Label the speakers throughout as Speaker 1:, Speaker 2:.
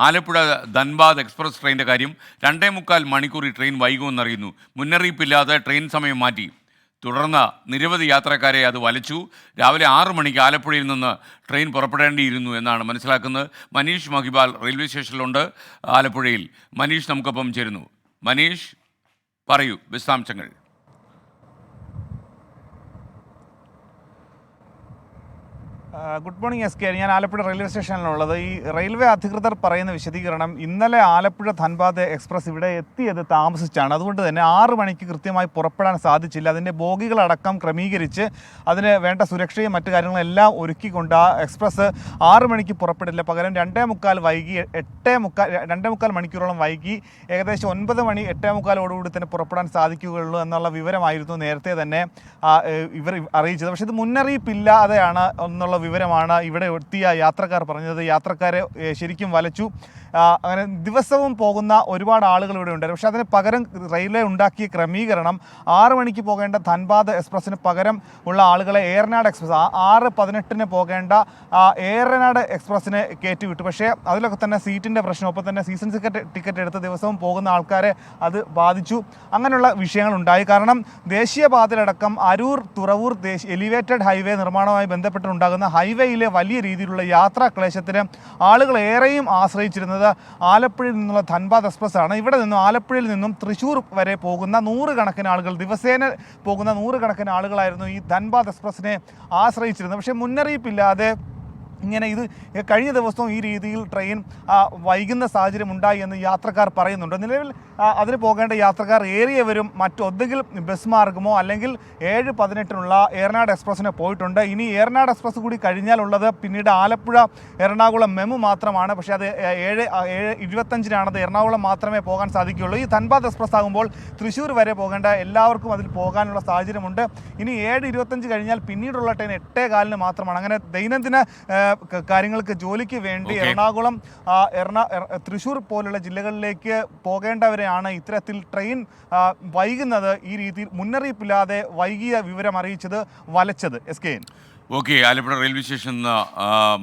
Speaker 1: Alappuzha Dhanbad express ട്രെയിനിൻ്റെ കാര്യം 2.25 മണിക്കൂർ ഈ ട്രെയിൻ വൈകുമെന്നറിയുന്നു. മുന്നറിയിപ്പില്ലാതെ ട്രെയിൻ സമയം മാറ്റി. തുടർന്ന് നിരവധി യാത്രക്കാരെ അത് വലിച്ചു. രാവിലെ 6 മണിക്ക് ആലപ്പുഴയിൽ നിന്ന് ട്രെയിൻ പുറപ്പെടേണ്ടിയിരുന്നു എന്നാണ് മനസ്സിലാക്കുന്നത്. മനീഷ് മഹിബാൽ റെയിൽവേ സ്റ്റേഷനിലുണ്ട് ആലപ്പുഴയിൽ. മനീഷ് നമുക്കൊപ്പം ചേരുന്നു. മനീഷ്, പറയൂ വിശദാംശങ്ങൾ.
Speaker 2: Good morning S K. ഞാൻ ആലപ്പുഴ റെയിൽവേ സ്റ്റേഷനിലുള്ളത്. ഈ റെയിൽവേ അധികൃതർ പറയുന്ന വിശദീകരണം, ഇന്നലെ ആലപ്പുഴ ധൻബാദ് എക്സ്പ്രസ് ഇവിടെ എത്തിയത് താമസിച്ചാണ്. അതുകൊണ്ട് തന്നെ 6 മണിക്ക് കൃത്യമായി പുറപ്പെടാൻ സാധിച്ചില്ല. അതിൻ്റെ ബോഗികളടക്കം ക്രമീകരിച്ച് അതിന് വേണ്ട സുരക്ഷയും മറ്റു കാര്യങ്ങളും എല്ലാം ഒരുക്കിക്കൊണ്ട് ആ എക്സ്പ്രസ് 6 മണിക്ക് പുറപ്പെടില്ല. പകരം 2.25 വൈകി 2.25 മണിക്കൂറോളം വൈകി ഏകദേശം 9 മണി 8.25 തന്നെ പുറപ്പെടാൻ സാധിക്കുകയുള്ളൂ എന്നുള്ള വിവരമായിരുന്നു നേരത്തെ തന്നെ ഇവർ അറിയിച്ചത്. പക്ഷേ ഇത് മുന്നറിയിപ്പില്ലാതെയാണ് എന്നുള്ള വിവരമാണ് ഇവിടെ എത്തിയ യാത്രക്കാർ പറഞ്ഞത്. യാത്രക്കാരെ ശരിക്കും വലച്ചു. അങ്ങനെ ദിവസവും പോകുന്ന ഒരുപാട് ആളുകൾ ഇവിടെ ഉണ്ട്. പക്ഷേ അതിന് പകരം റെയിൽവേ ഉണ്ടാക്കിയ ക്രമീകരണം 6 മണിക്ക് പോകേണ്ട ധൻബാദ് എക്സ്പ്രസ്സിന് പകരം ഉള്ള ആളുകളെ ഏറനാട് എക്സ്പ്രസ് 6:18 പോകേണ്ട ഏറനാട് എക്സ്പ്രസ്സിനെ കയറ്റിവിട്ടു. പക്ഷേ അതിലൊക്കെ തന്നെ സീറ്റിൻ്റെ പ്രശ്നം, ഒപ്പം തന്നെ സീസൺ ടിക്കറ്റ് എടുത്ത് ദിവസവും പോകുന്ന ആൾക്കാരെ അത് ബാധിച്ചു. അങ്ങനെയുള്ള വിഷയങ്ങളുണ്ടായി. കാരണം ദേശീയപാതയിലടക്കം അരൂർ തുറവൂർ എലിവേറ്റഡ് ഹൈവേ നിർമ്മാണവുമായി ബന്ധപ്പെട്ടുണ്ടാകുന്ന ഹൈവേയിലെ വലിയ രീതിയിലുള്ള യാത്രാ ക്ലേശത്തിന് ആളുകൾ ഏറെയും ആശ്രയിച്ചിരുന്നത് ആലപ്പുഴയിൽ നിന്നുള്ള ധൻബാദ് എക്സ്പ്രസ് ആണ്. ഇവിടെ നിന്നും ആലപ്പുഴയിൽ നിന്നും തൃശ്ശൂർ വരെ പോകുന്ന നൂറുകണക്കിന് ആളുകൾ, ദിവസേന പോകുന്ന നൂറുകണക്കിന് ആളുകളായിരുന്നു ഈ ധൻബാദ് എക്സ്പ്രസിനെ ആശ്രയിച്ചിരുന്നത്. പക്ഷേ മുന്നറിയിപ്പില്ലാതെ ഇങ്ങനെ ഇത് കഴിഞ്ഞ ദിവസവും ഈ രീതിയിൽ ട്രെയിൻ വൈകുന്ന സാഹചര്യം ഉണ്ടായി എന്ന് യാത്രക്കാർ പറയുന്നുണ്ട്. നിലവിൽ അതിന് പോകേണ്ട യാത്രക്കാർ ഏറിയവരും മറ്റൊന്നെങ്കിൽ ബസ് മാർഗമോ അല്ലെങ്കിൽ 7:18 ഏറനാട് എക്സ്പ്രസ്സിന് പോയിട്ടുണ്ട്. ഇനി ഏറനാട് എക്സ്പ്രസ് കൂടി കഴിഞ്ഞാലുള്ളത് പിന്നീട് ആലപ്പുഴ എറണാകുളം മെമു മാത്രമാണ്. പക്ഷേ അത് 7:25 അത് എറണാകുളം മാത്രമേ പോകാൻ സാധിക്കുകയുള്ളൂ. ഈ ധൻബാദ് എക്സ്പ്രസ് ആകുമ്പോൾ തൃശ്ശൂർ വരെ പോകേണ്ട എല്ലാവർക്കും അതിൽ പോകാനുള്ള സാഹചര്യമുണ്ട്. ഇനി 7:25 കഴിഞ്ഞാൽ പിന്നീടുള്ള ട്രെയിൻ 8:15 മാത്രമാണ്. അങ്ങനെ ദൈനംദിന കാര്യങ്ങൾക്ക് ജോലിക്ക് വേണ്ടി എറണാകുളം തൃശ്ശൂർ പോലുള്ള ജില്ലകളിലേക്ക് പോകേണ്ടവരെയാണ് ഇത്തരത്തിൽ ട്രെയിൻ വൈകുന്നത്, ഈ രീതിയിൽ മുന്നറിയിപ്പില്ലാതെ വൈകിയ വിവരം അറിയിച്ചത്, വലച്ചത്. S K.
Speaker 1: Okay, Alappuzha railway സ്റ്റേഷനിൽ നിന്ന്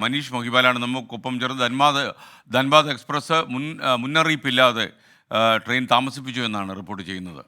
Speaker 1: മനീഷ് മഹിബാലാണ് നമുക്കൊപ്പം ചേർന്ന്. ധൻബാദ് എക്സ്പ്രസ് മുന്നറിയിപ്പില്ലാതെ ട്രെയിൻ താമസിപ്പിച്ചു എന്നാണ് റിപ്പോർട്ട് ചെയ്യുന്നത്.